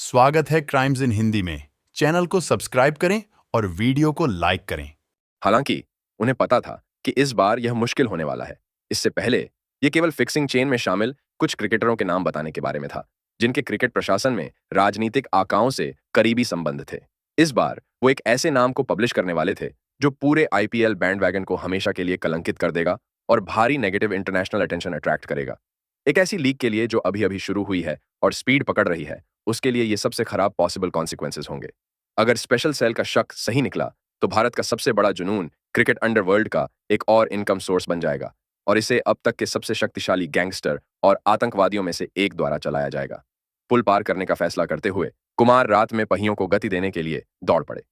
स्वागत है क्राइम्स इन हिंदी में। चैनल को सब्सक्राइब करें और वीडियो को लाइक करें। हालांकि उन्हें पता था कि इस बार यह मुश्किल होने वाला है। इससे पहले ये केवल फिक्सिंग चेन में शामिल कुछ क्रिकेटरों के नाम बताने के बारे में था, जिनके क्रिकेट प्रशासन में राजनीतिक आकाओं से करीबी संबंध थे। इस बार वो एक ऐसे नाम को पब्लिश करने वाले थे जो पूरे आईपीएल बैंडवैगन को हमेशा के लिए कलंकित कर देगा और भारी नेगेटिव इंटरनेशनल अटेंशन अट्रैक्ट करेगा। एक ऐसी लीग के लिए जो अभी अभी शुरू हुई है और स्पीड पकड़ रही है, उसके लिए ये सबसे खराब पॉसिबल कॉन्सिक्वेंसेस होंगे। अगर स्पेशल सेल का शक सही निकला तो भारत का सबसे बड़ा जुनून क्रिकेट अंडरवर्ल्ड का एक और इनकम सोर्स बन जाएगा और इसे अब तक के सबसे शक्तिशाली गैंगस्टर और आतंकवादियों में से एक द्वारा चलाया जाएगा। पुल पार करने का फैसला करते हुए कुमार रात में पहियों को गति देने के लिए दौड़ पड़े।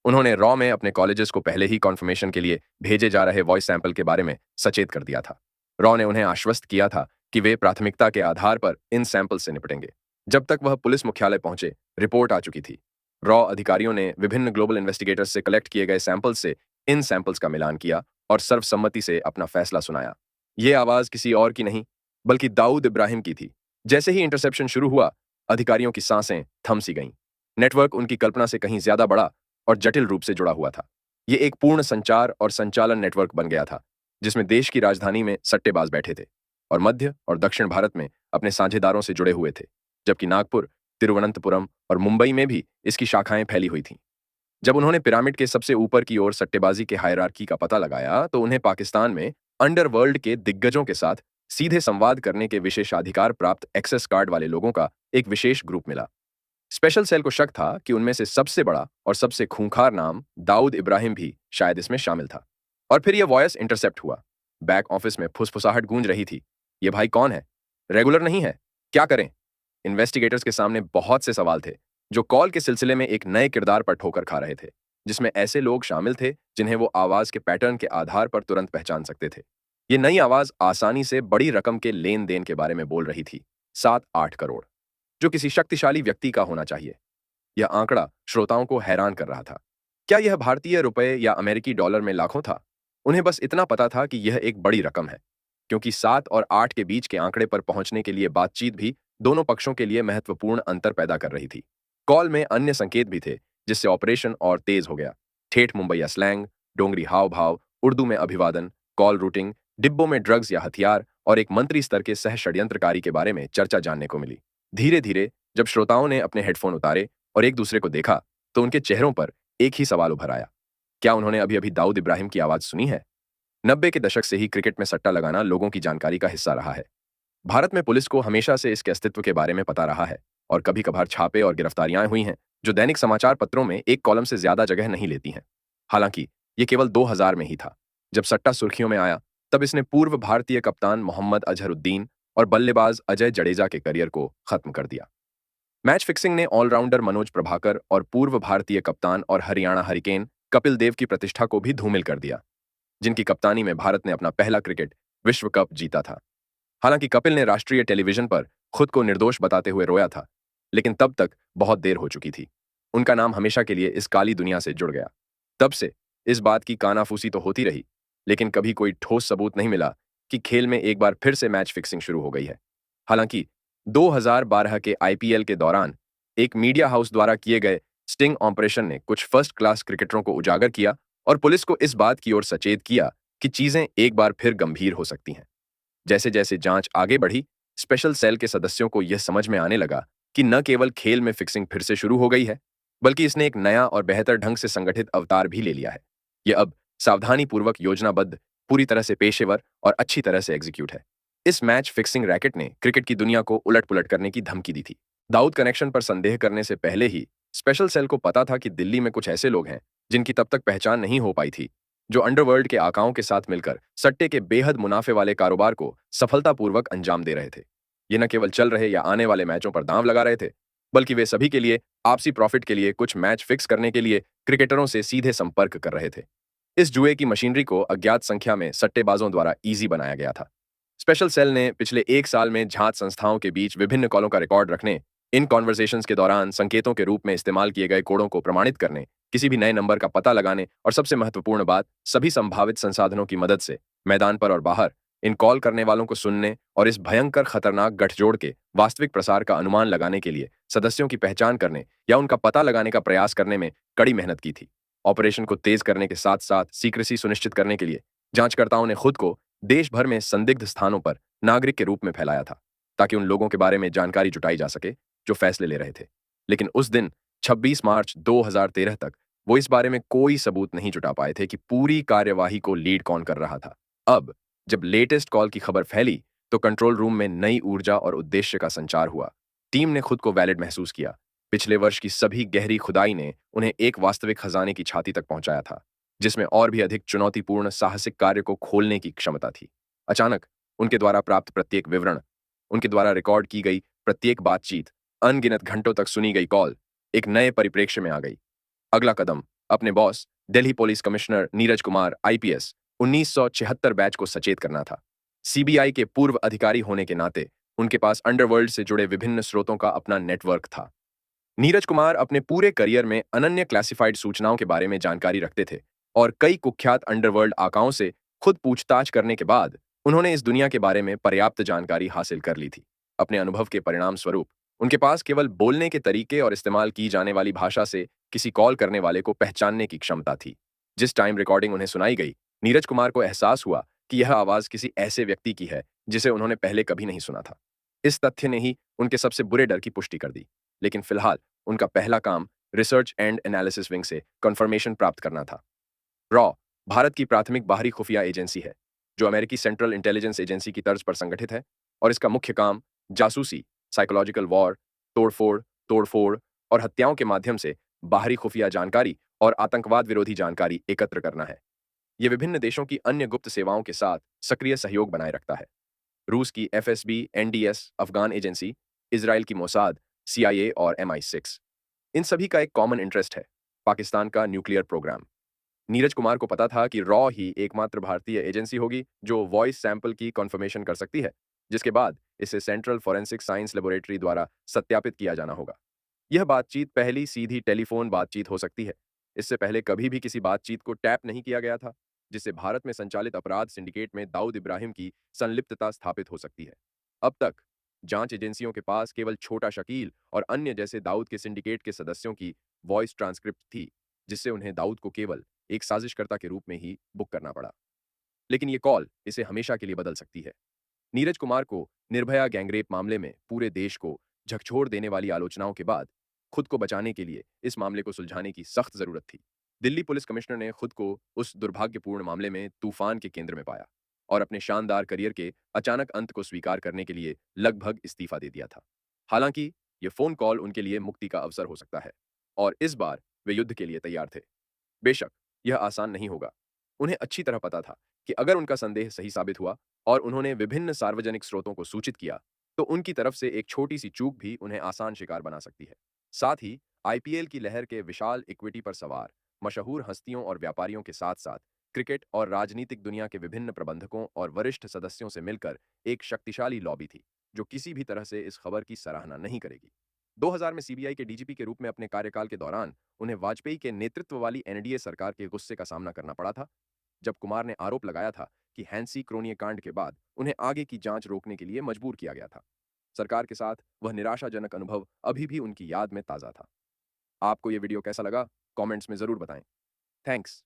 उन्होंने रॉ में अपने कॉलेजेस को पहले ही कॉन्फर्मेशन के लिए भेजे जा रहे वॉइस सैंपल के बारे में सचेत कर दिया था। रॉ ने उन्हें आश्वस्त किया था कि वे प्राथमिकता के आधार पर इन सैंपल से निपटेंगे। जब तक वह पुलिस मुख्यालय पहुंचे, रिपोर्ट आ चुकी थी। रॉ अधिकारियों ने विभिन्न ग्लोबल इन्वेस्टिगेटर्स से कलेक्ट किए गए सैंपल्स से इन सैंपल्स का मिलान किया और सर्वसम्मति से अपना फैसला सुनाया। ये आवाज किसी और की नहीं, बल्कि दाऊद इब्राहिम की थी। जैसे ही इंटरसेप्शन शुरू हुआ, अधिकारियों की सांसें थम सी गईं। नेटवर्क उनकी कल्पना से कहीं ज्यादा बड़ा और जटिल रूप से जुड़ा हुआ था। ये एक पूर्ण संचार और संचालन नेटवर्क बन गया था, जिसमें देश की राजधानी में सट्टेबाज बैठे थे और मध्य और दक्षिण भारत में अपने साझेदारों से जुड़े हुए थे, जबकि नागपुर, तिरुवनंतपुरम और मुंबई में भी इसकी शाखाएं फैली हुई थीं। जब उन्होंने पिरामिड के सबसे ऊपर की ओर सट्टेबाजी के हायरार्की का पता लगाया, तो उन्हें पाकिस्तान में अंडरवर्ल्ड के दिग्गजों के साथ सीधे संवाद करने के विशेषाधिकार प्राप्त एक्सेस कार्ड वाले लोगों का एक विशेष ग्रुप मिला। स्पेशल सेल को शक था कि उनमें से सबसे बड़ा और सबसे खूंखार नाम दाऊद इब्राहिम भी शायद इसमें शामिल था। और फिर यह वॉयस इंटरसेप्ट हुआ। बैक ऑफिस में फुसफुसाहट गूंज रही थी। ये भाई कौन है? रेगुलर नहीं है? क्या करें? इन्वेस्टिगेटर्स के सामने बहुत से सवाल थे, जो कॉल के सिलसिले में एक नए किरदार पर ठोकर खा रहे थे, जिसमें ऐसे लोग शामिल थे जिन्हें वो आवाज के पैटर्न के आधार पर तुरंत पहचान सकते थे। ये नई आवाज आसानी से बड़ी रकम के लेन देन के बारे में बोल रही थी, 7-8 करोड़, जो किसी शक्तिशाली व्यक्ति का होना चाहिए। यह आंकड़ा श्रोताओं को हैरान कर रहा था। क्या यह भारतीय रुपए या अमेरिकी डॉलर में लाखों था? उन्हें बस इतना पता था कि यह एक बड़ी रकम है, क्योंकि 7 और 8 के बीच के आंकड़े पर पहुंचने के लिए बातचीत भी दोनों पक्षों के लिए महत्वपूर्ण अंतर पैदा कर रही थी। कॉल में अन्य संकेत भी थे, जिससे ऑपरेशन और तेज हो गया। ठेठ मुंबईया स्लैंग, डोंगरी हाव भाव, उर्दू में अभिवादन, कॉल रूटिंग, डिब्बों में ड्रग्स या हथियार और एक मंत्री स्तर के सह षड्यंत्रकारी के बारे में चर्चा जानने को मिली। धीरे धीरे जब श्रोताओं ने अपने हेडफोन उतारे और एक दूसरे को देखा, तो उनके चेहरों पर एक ही सवाल उभर आया। क्या उन्होंने अभी अभी दाऊद इब्राहिम की आवाज सुनी है? 90 के दशक से ही क्रिकेट में सट्टा लगाना लोगों की जानकारी का हिस्सा रहा है। भारत में पुलिस को हमेशा से इसके अस्तित्व के बारे में पता रहा है और कभी कभार छापे और गिरफ्तारियां हुई हैं, जो दैनिक समाचार पत्रों में एक कॉलम से ज्यादा जगह नहीं लेती हैं। हालांकि ये केवल 2000 में ही था। जब सट्टा सुर्खियों में आया, तब इसने पूर्व भारतीय कप्तान मोहम्मद अजहरुद्दीन और बल्लेबाज अजय जडेजा के करियर को खत्म कर दिया। मैच फिक्सिंग ने ऑलराउंडर मनोज प्रभाकर और पूर्व भारतीय कप्तान और हरियाणा हरिकेन कपिल देव की प्रतिष्ठा को भी धूमिल कर दिया, जिनकी कप्तानी में भारत ने अपना पहला क्रिकेट विश्व कप जीता था। हालांकि कपिल ने राष्ट्रीय टेलीविजन पर खुद को निर्दोष बताते हुए रोया था, लेकिन तब तक बहुत देर हो चुकी थी। उनका नाम हमेशा के लिए इस काली दुनिया से जुड़ गया। तब से इस बात की कानाफूसी तो होती रही, लेकिन कभी कोई ठोस सबूत नहीं मिला कि खेल में एक बार फिर से मैच फिक्सिंग शुरू हो गई है। हालांकि 2012 के आईपीएल के दौरान एक मीडिया हाउस द्वारा किए गए स्टिंग ऑपरेशन ने कुछ फर्स्ट क्लास क्रिकेटरों को उजागर किया और पुलिस को इस बात की ओर सचेत किया कि चीजें एक बार फिर गंभीर हो सकती हैं। जैसे जैसे जांच आगे बढ़ी, स्पेशल सेल के सदस्यों को यह समझ में आने लगा कि न केवल खेल में फिक्सिंग फिर से शुरू हो गई है, बल्कि इसने एक नया और बेहतर ढंग से संगठित अवतार भी ले लिया है। यह अब सावधानीपूर्वक योजनाबद्ध, पूरी तरह से पेशेवर और अच्छी तरह से एग्जीक्यूट है। इस मैच फिक्सिंग रैकेट ने क्रिकेट की दुनिया को उलट-पुलट करने की धमकी दी थी। दाऊद कनेक्शन पर संदेह करने से पहले ही स्पेशल सेल को पता था कि दिल्ली में कुछ ऐसे लोग हैं जिनकी तब तक पहचान नहीं हो पाई थी, जो अंडरवर्ल्ड के आकाओं के साथ मिलकर सट्टे के बेहद मुनाफे वाले कारोबार को सफलतापूर्वक अंजाम दे रहे थे। ये न केवल चल रहे या आने वाले मैचों पर दांव लगा रहे थे, बल्कि वे सभी के लिए आपसी प्रॉफिट के लिए कुछ मैच फिक्स करने के लिए क्रिकेटरों से सीधे संपर्क कर रहे थे। इस जुए की मशीनरी को अज्ञात संख्या में सट्टेबाजों द्वारा ईजी बनाया गया था। स्पेशल सेल ने पिछले 1 साल में जांच संस्थाओं के बीच विभिन्न कॉलों का रिकॉर्ड रखने, इन कॉन्वर्सेशंस के दौरान संकेतों के रूप में इस्तेमाल किए गए कोडों को प्रमाणित करने, किसी भी नए नंबर का पता लगाने और सबसे महत्वपूर्ण बात, सभी संभावित संसाधनों की मदद से मैदान पर और बाहर इन कॉल करने वालों को सुनने और इस भयंकर खतरनाक गठजोड़ के वास्तविक प्रसार का अनुमान लगाने के लिए सदस्यों की पहचान करने या उनका पता लगाने का प्रयास करने में कड़ी मेहनत की थी। ऑपरेशन को तेज करने के साथ साथ सीक्रेसी सुनिश्चित करने के लिए जांचकर्ताओं ने खुद को देश भर में संदिग्ध स्थानों पर नागरिक के रूप में फैलाया था, ताकि उन लोगों के बारे में जानकारी जुटाई जा सके जो फैसले ले रहे थे। लेकिन उस दिन 26 मार्च 2013 तक वो इस बारे में कोई सबूत नहीं जुटा पाए थे कि पूरी कार्यवाही को लीड कौन कर रहा था। अब जब लेटेस्ट कॉल की खबर फैली तो कंट्रोल रूम में नई ऊर्जा और उद्देश्य का संचार हुआ। टीम ने खुद को वैलिड महसूस किया। पिछले वर्ष की सभी गहरी खुदाई ने उन्हें एक वास्तविक खजाने की छाती तक पहुंचाया था, जिसमें और भी अधिक चुनौतीपूर्ण साहसिक कार्य को खोलने की क्षमता थी। अचानक उनके द्वारा प्राप्त प्रत्येक विवरण, उनके द्वारा रिकॉर्ड की गई प्रत्येक बातचीत, अनगिनत घंटों तक सुनी गई कॉल एक नए परिप्रेक्ष्य में आ गई। अगला कदम अपने boss Delhi police commissioner Neeraj Kumar IPS 1976 batch को सचेत करना था। सीबीआई के पूर्व अधिकारी होने के नाते उनके पास अंडरवर्ल्ड से जुड़े विभिन्न स्रोतों का अपना नेटवर्क था। नीरज कुमार अपने पूरे करियर में अनन्य क्लासिफाइड सूचनाओं के बारे में जानकारी रखते थे और कई कुख्यात अंडरवर्ल्ड आकाओं से खुद पूछताछ करने के बाद उन्होंने इस दुनिया के बारे में पर्याप्त जानकारी हासिल कर ली थी। अपने अनुभव के परिणाम स्वरूप उनके पास केवल बोलने के तरीके और इस्तेमाल की जाने वाली भाषा से किसी कॉल करने वाले को पहचानने की क्षमता थी। जिस टाइम रिकॉर्डिंग उन्हें सुनाई गई, नीरज कुमार को एहसास हुआ कि यह आवाज किसी ऐसे व्यक्ति की है जिसे उन्होंने पहले कभी नहीं सुना था। इस तथ्य ने ही उनके सबसे बुरे डर की पुष्टि कर दी। लेकिन फिलहाल उनका पहला काम रिसर्च एंड एनालिसिस विंग से कंफर्मेशन प्राप्त करना था। रॉ भारत की प्राथमिक बाहरी खुफिया एजेंसी है, जो अमेरिकी सेंट्रल इंटेलिजेंस एजेंसी की तर्ज पर संगठित है, और इसका मुख्य काम जासूसी, साइकोलॉजिकल वॉर, तोड़फोड़ और हत्याओं के माध्यम से बाहरी खुफिया जानकारी और आतंकवाद विरोधी जानकारी एकत्र करना है। यह विभिन्न देशों की अन्य गुप्त सेवाओं के साथ सक्रिय सहयोग बनाए रखता है। रूस की FSB, NDS, Afghan agency, Israel की मोसाद, सीआईए और MI6, इन सभी का एक कॉमन इंटरेस्ट है, पाकिस्तान का न्यूक्लियर प्रोग्राम। नीरज कुमार को पता था कि रॉ ही एकमात्र भारतीय एजेंसी होगी जो वॉइस सैंपल की कन्फर्मेशन कर सकती है, जिसके बाद इसे सेंट्रल फॉरेंसिक साइंस लेबोरेटरी द्वारा सत्यापित किया जाना होगा। यह बातचीत पहली सीधी टेलीफोन बातचीत हो सकती है। इससे पहले कभी भी किसी बातचीत को टैप नहीं किया गया था, जिससे भारत में संचालित अपराध सिंडिकेट में दाऊद इब्राहिम की संलिप्तता स्थापित हो सकती है। अब तक जांच एजेंसियों के पास केवल छोटा शकील और अन्य जैसे दाऊद के सिंडिकेट के सदस्यों की वॉइस ट्रांसक्रिप्ट थी, जिससे उन्हें दाऊद को केवल एक साजिशकर्ता के रूप में ही बुक करना पड़ा। लेकिन ये कॉल इसे हमेशा के लिए बदल सकती है। नीरज कुमार को निर्भया गैंगरेप मामले में पूरे देश को झकझोर देने वाली आलोचनाओं के बाद खुद को बचाने के लिए इस मामले को सुलझाने की सख्त जरूरत थी। दिल्ली पुलिस कमिश्नर ने खुद को उस दुर्भाग्यपूर्ण मामले में तूफान के केंद्र में पाया और अपने शानदार करियर के अचानक अंत को स्वीकार करने के लिए लगभग इस्तीफा दे दिया था। हालांकि ये फोन कॉल उनके लिए मुक्ति का अवसर हो सकता है और इस बार वे युद्ध के लिए तैयार थे। बेशक यह आसान नहीं होगा। उन्हें अच्छी तरह पता था कि अगर उनका संदेह सही साबित हुआ और उन्होंने विभिन्न सार्वजनिक स्रोतों को सूचित किया, तो उनकी तरफ से एक छोटी सी चूक भी उन्हें आसान शिकार बना सकती है। साथ ही आईपीएल की लहर के विशाल इक्विटी पर सवार मशहूर हस्तियों और व्यापारियों के साथ साथ क्रिकेट और राजनीतिक दुनिया के विभिन्न प्रबंधकों और वरिष्ठ सदस्यों से मिलकर एक शक्तिशाली लॉबी थी, जो किसी भी तरह से इस खबर की सराहना नहीं करेगी। 2000 में सीबीआई के डीजीपी के रूप में अपने कार्यकाल के दौरान उन्हें वाजपेयी के नेतृत्व वाली एनडीए सरकार के गुस्से का सामना करना पड़ा था, जब कुमार ने आरोप लगाया था कि हैंसी क्रोनिये कांड के बाद उन्हें आगे की जांच रोकने के लिए मजबूर किया गया था। सरकार के साथ वह निराशाजनक अनुभव अभी भी उनकी याद में ताज़ा था। आपको यह वीडियो कैसा लगा? कमेंट्स में ज़रूर बताएं। थैंक्स।